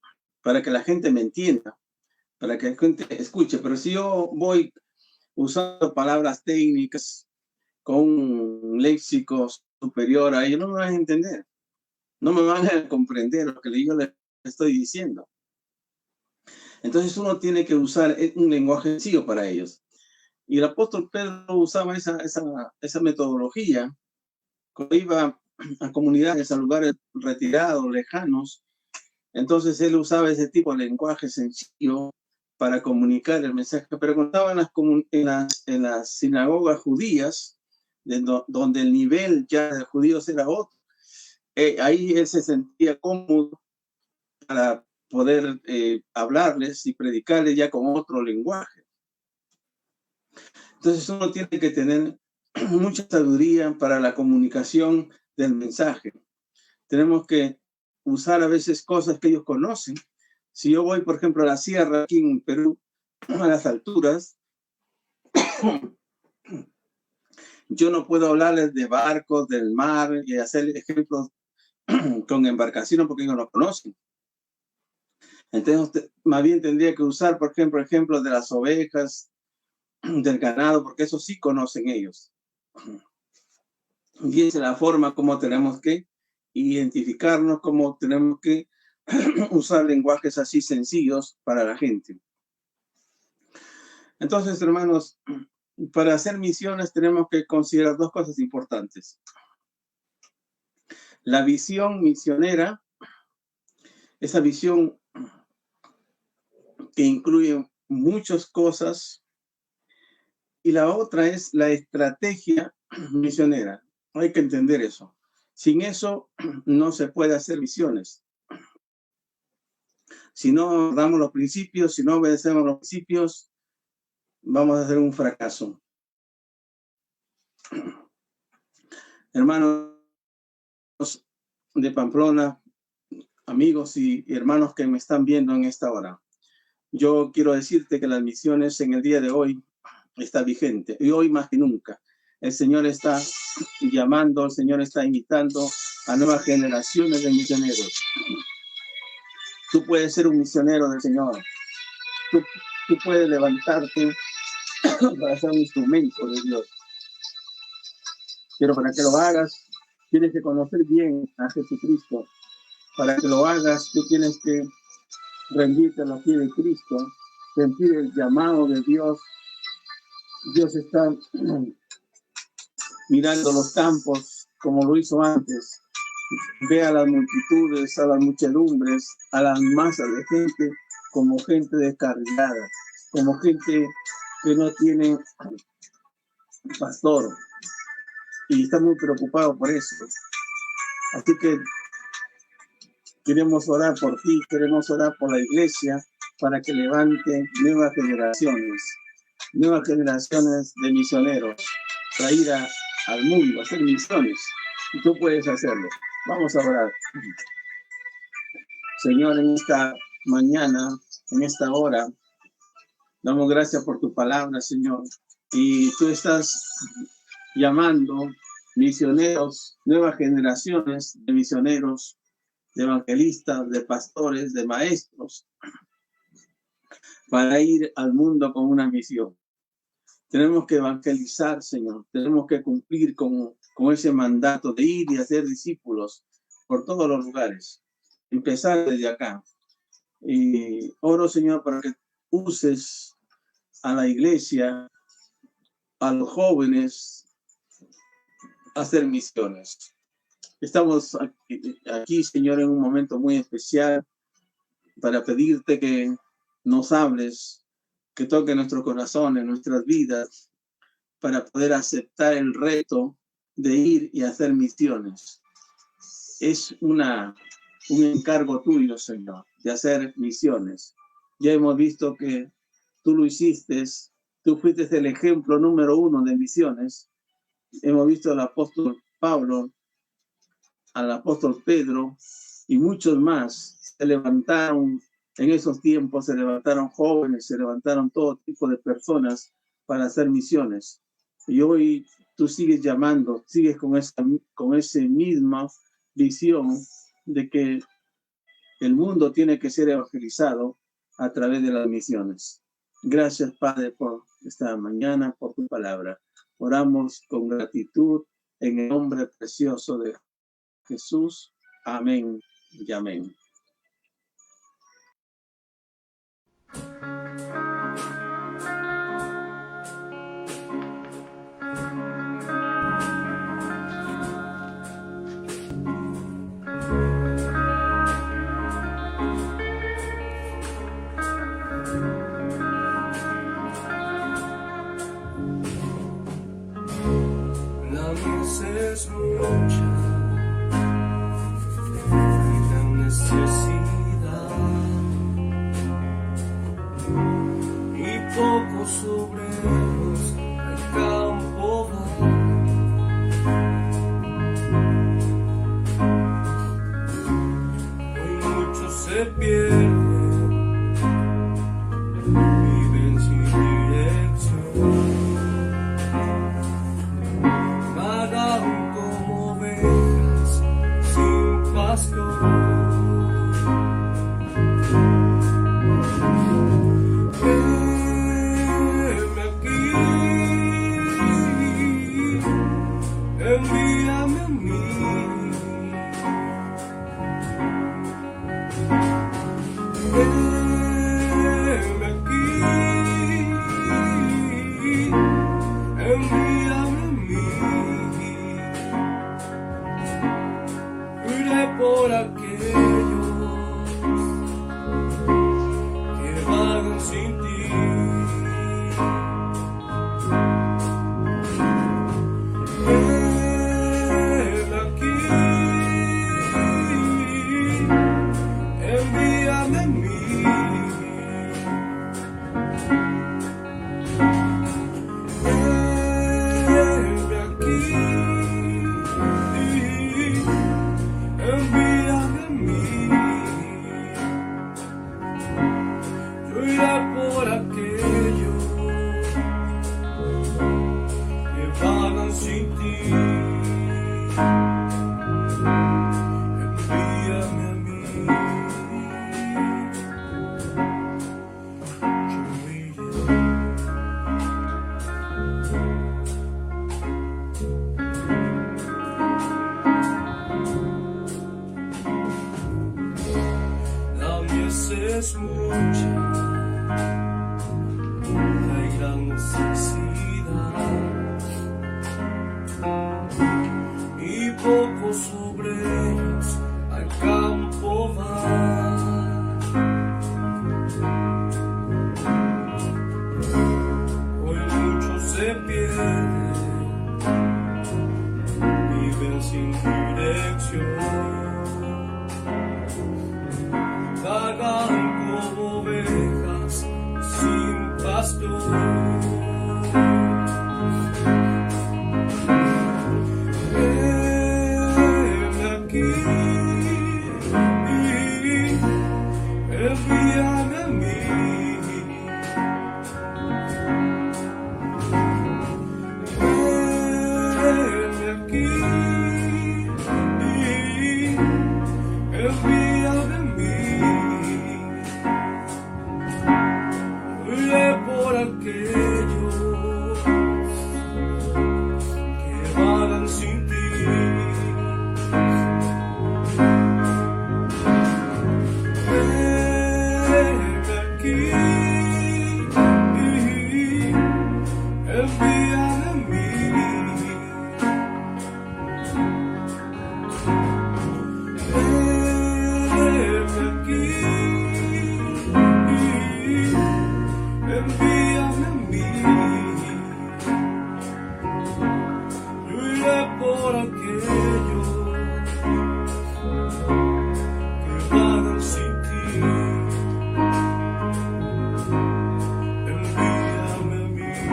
para que la gente me entienda, para que la gente escuche. Pero si yo voy usando palabras técnicas con un léxico superior a ellos, no me van a entender. No me van a comprender lo que yo les estoy diciendo. Entonces uno tiene que usar un lenguaje sencillo para ellos. Y el apóstol Pedro usaba esa metodología cuando iba a comunidades, a lugares retirados, lejanos. Entonces él usaba ese tipo de lenguaje sencillo para comunicar el mensaje. Pero cuando estaba en las sinagogas judías, donde el nivel ya de judíos era otro, ahí él se sentía cómodo para poder hablarles y predicarles ya con otro lenguaje. Entonces uno tiene que tener mucha sabiduría para la comunicación del mensaje. Tenemos que usar a veces cosas que ellos conocen. Si yo voy, por ejemplo, a la sierra aquí en Perú, a las alturas, yo no puedo hablarles de barcos, del mar y hacer ejemplos con embarcaciones porque ellos no conocen. Entonces, más bien tendría que usar, por ejemplo, ejemplos de las ovejas, del ganado, porque eso sí conocen ellos. Y esa es la forma como tenemos que identificarnos, como tenemos que usar lenguajes así sencillos para la gente. Entonces, hermanos, para hacer misiones tenemos que considerar dos cosas importantes. La visión misionera, esa visión que incluye muchas cosas, y la otra es la estrategia misionera. Hay que entender eso. Sin eso no se puede hacer misiones. Si no damos los principios, si no obedecemos los principios, vamos a hacer un fracaso. Hermanos de Pamplona, amigos y hermanos que me están viendo en esta hora, yo quiero decirte que las misiones en el día de hoy está vigente, y hoy más que nunca. El Señor está llamando, el Señor está invitando a nuevas generaciones de misioneros. Tú puedes ser un misionero del Señor. Tú puedes levantarte para ser un instrumento de Dios. Pero para que lo hagas, tienes que conocer bien a Jesucristo. Para que lo hagas, tú tienes que rendirte a los pies de Cristo, sentir el llamado de Dios. Dios está mirando los campos como lo hizo antes. Ve a las multitudes, a las muchedumbres, a las masas de gente como gente descarriada, como gente que no tiene pastor. Y está muy preocupado por eso. Así que queremos orar por ti, queremos orar por la iglesia para que levante nuevas generaciones de misioneros para ir al mundo, a hacer misiones. Y tú puedes hacerlo. Vamos a orar. Señor, en esta mañana, en esta hora, damos gracias por tu palabra, Señor. Y tú estás llamando misioneros, nuevas generaciones de misioneros, de evangelistas, de pastores, de maestros, para ir al mundo con una misión. Tenemos que evangelizar, Señor. Tenemos que cumplir con ese mandato de ir y hacer discípulos por todos los lugares. Empezar desde acá. Y oro, Señor, para que uses a la iglesia, a los jóvenes, a hacer misiones. Estamos aquí, Señor, en un momento muy especial para pedirte que nos hables, que toque nuestros corazones, nuestras vidas, para poder aceptar el reto de ir y hacer misiones. Es un encargo tuyo, Señor, de hacer misiones. Ya hemos visto que tú lo hiciste Tú fuiste el ejemplo número 1 de misiones. Hemos visto al apóstol Pablo, al apóstol Pedro y muchos más. Se levantaron en esos tiempos, se levantaron jóvenes, se levantaron todo tipo de personas para hacer misiones. Y hoy tú sigues llamando, sigues con esa misma visión de que el mundo tiene que ser evangelizado a través de las misiones. Gracias, Padre, por esta mañana, por tu palabra. Oramos con gratitud en el nombre precioso de Jesús. Amén y amén. Es mucha y la necesidad y pocos obreros al campo van. Hoy muchos se pierden, viven sin dirección. Envíame a mí. Envíame aquí. Envíame a mí. Iré por aquellos que vagan sin ti. Es mucha la gran necesidad y pocos obreros al campo van. Hoy muchos se pierden, viven sin dirección. Vagan como ovejas sin pastor. Ven aquí, envíame a mí. Ven aquí, envíame a mí. Por aquellos que vagan sin ti. Ven aquí, envíame a mí. Ven aquí, envíame a mí. Yo iré por aquellos que vagan sin ti. Envíame a mí.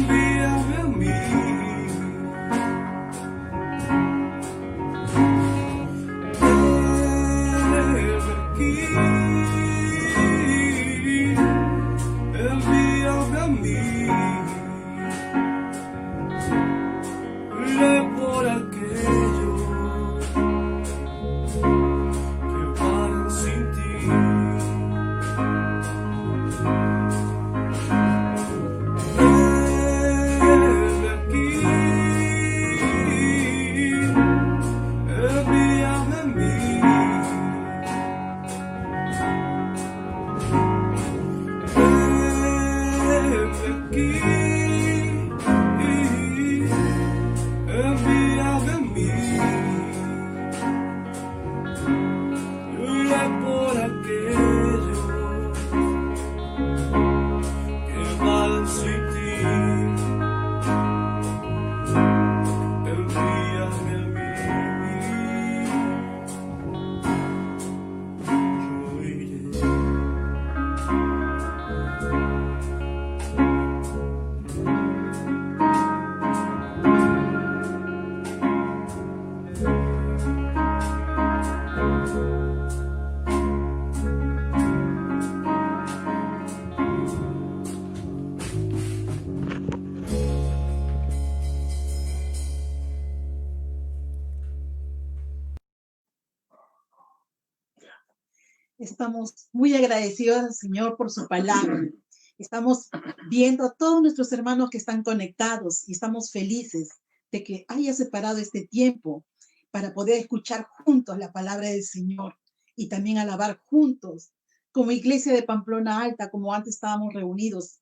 envíame a mí. Envíame a mí. Iré por aquellos que van sin ti. Ven aquí, envíame a mí. Aquí, envíame a mí. Iré por aquellos que van sin ti. Envíame a mí. Yo iré. Estamos muy agradecidos al Señor por su palabra. Estamos viendo a todos nuestros hermanos que están conectados y estamos felices de que haya separado este tiempo para poder escuchar juntos la palabra del Señor y también alabar juntos como iglesia de Pamplona Alta, como antes estábamos reunidos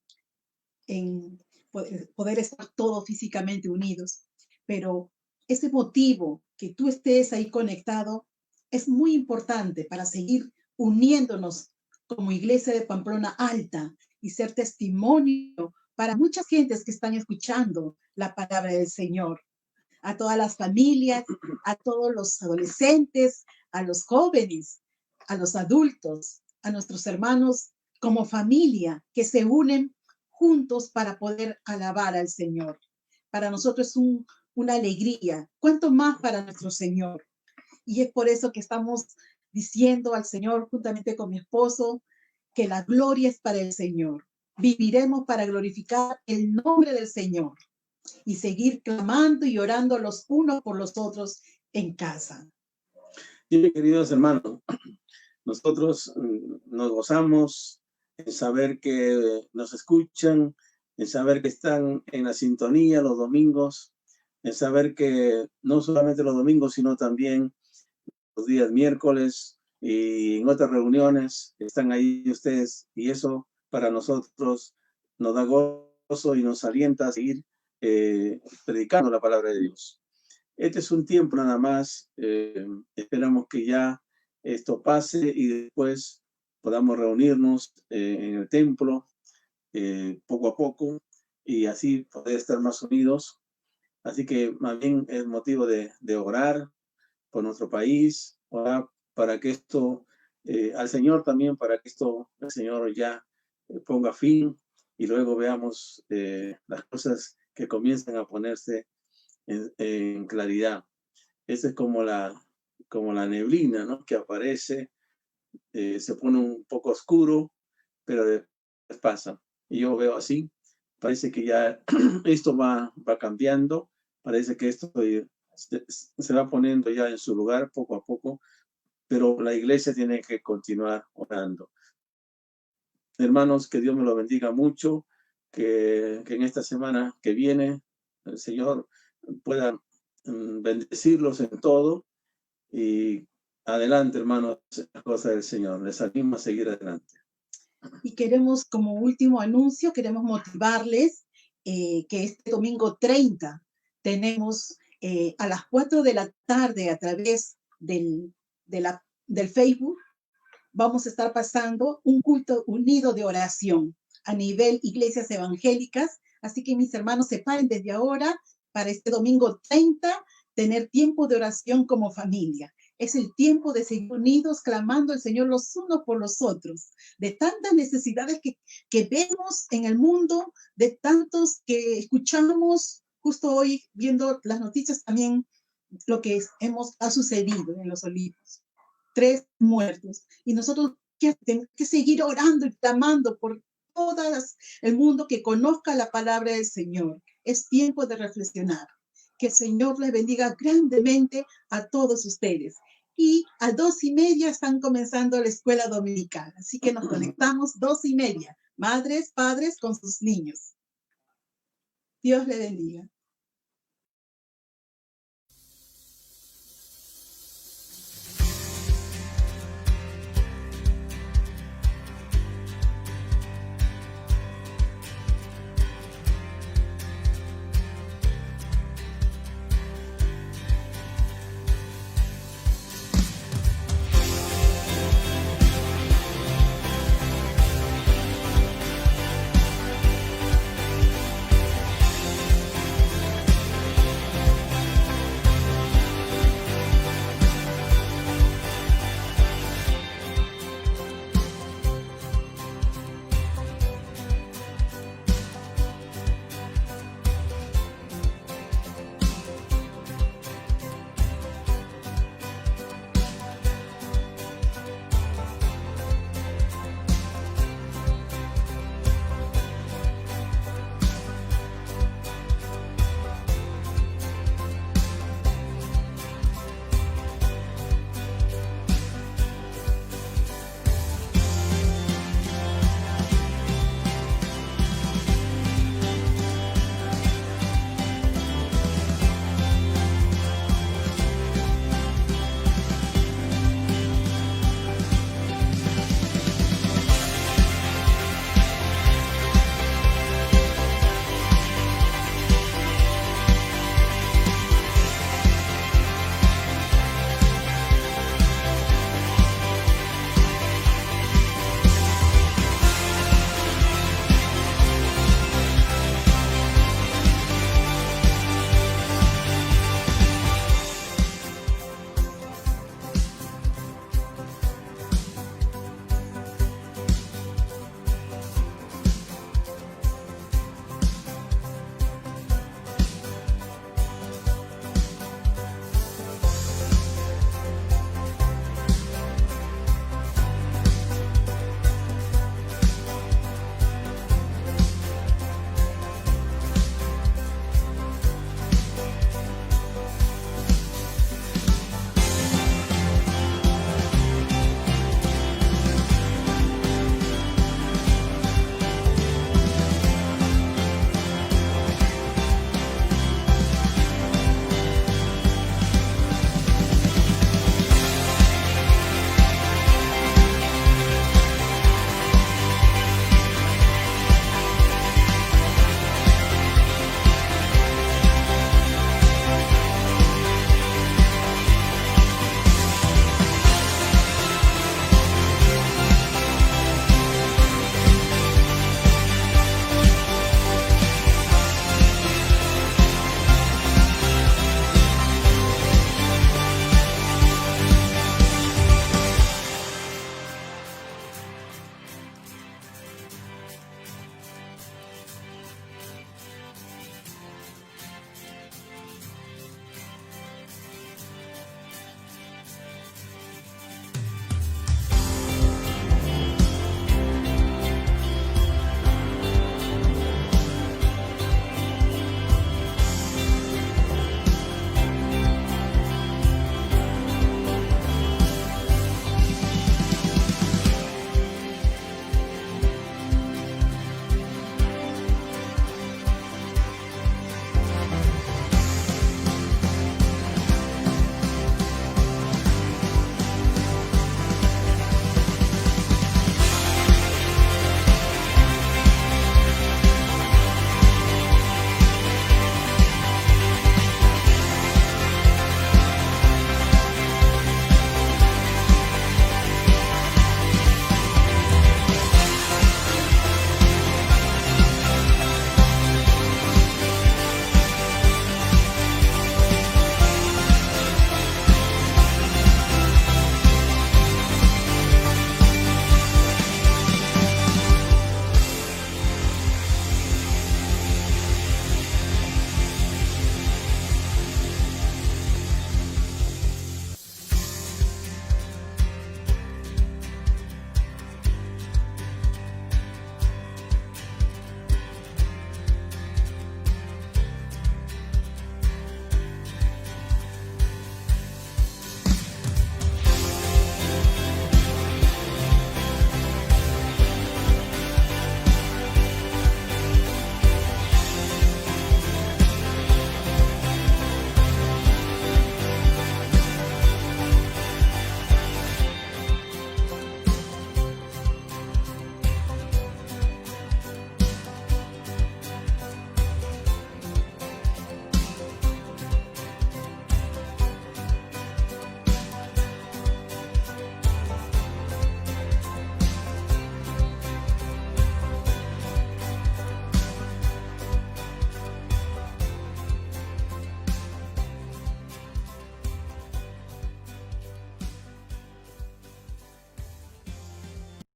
en poder estar todos físicamente unidos. Pero ese motivo que tú estés ahí conectado es muy importante para seguir uniéndonos como iglesia de Pamplona Alta y ser testimonio para muchas gentes que están escuchando la palabra del Señor. A todas las familias, a todos los adolescentes, a los jóvenes, a los adultos, a nuestros hermanos como familia que se unen juntos para poder alabar al Señor. Para nosotros es una alegría, cuánto más para nuestro Señor. Y es por eso que estamos diciendo al Señor, juntamente con mi esposo, que la gloria es para el Señor. Viviremos para glorificar el nombre del Señor y seguir clamando y orando los unos por los otros en casa. Y queridos hermanos, nosotros nos gozamos en saber que nos escuchan, en saber que están en la sintonía los domingos, en saber que no solamente los domingos, sino también los días miércoles y en otras reuniones están ahí ustedes, y eso para nosotros nos da gozo y nos alienta a seguir predicando la palabra de Dios. Este es un tiempo nada más, esperamos que ya esto pase y después podamos reunirnos en el templo poco a poco y así poder estar más unidos. Así que más bien es motivo de orar por nuestro país, orar para que esto, al Señor también, para que esto el Señor ya ponga fin y luego veamos las cosas que comienzan a ponerse en claridad. Esa es como la neblina, ¿no? Que aparece, se pone un poco oscuro, pero después pasa. Y yo veo así, parece que ya esto va cambiando, parece que esto se va poniendo ya en su lugar poco a poco, pero la iglesia tiene que continuar orando. Hermanos, que Dios me lo bendiga mucho, que en esta semana que viene el Señor pueda bendecirlos en todo y adelante, hermanos, las cosas del Señor. Les animo a seguir adelante. Y queremos, como último anuncio, queremos motivarles que este domingo 30 tenemos a las 4 de la tarde a través del Facebook, vamos a estar pasando un culto unido de oración a nivel iglesias evangélicas. Así que mis hermanos, separen desde ahora para este domingo 30 tener tiempo de oración como familia. Es el tiempo de seguir unidos, clamando al Señor los unos por los otros, de tantas necesidades que vemos en el mundo, de tantos que escuchamos, justo hoy viendo las noticias también, lo que ha sucedido en Los Olivos. 3 muertos. Y nosotros tenemos que seguir orando y clamando por todo el mundo que conozca la palabra del Señor. Es tiempo de reflexionar. Que el Señor les bendiga grandemente a todos ustedes. Y a 2:30 están comenzando la escuela dominical. Así que nos conectamos 2:30. Madres, padres con sus niños. Dios les bendiga.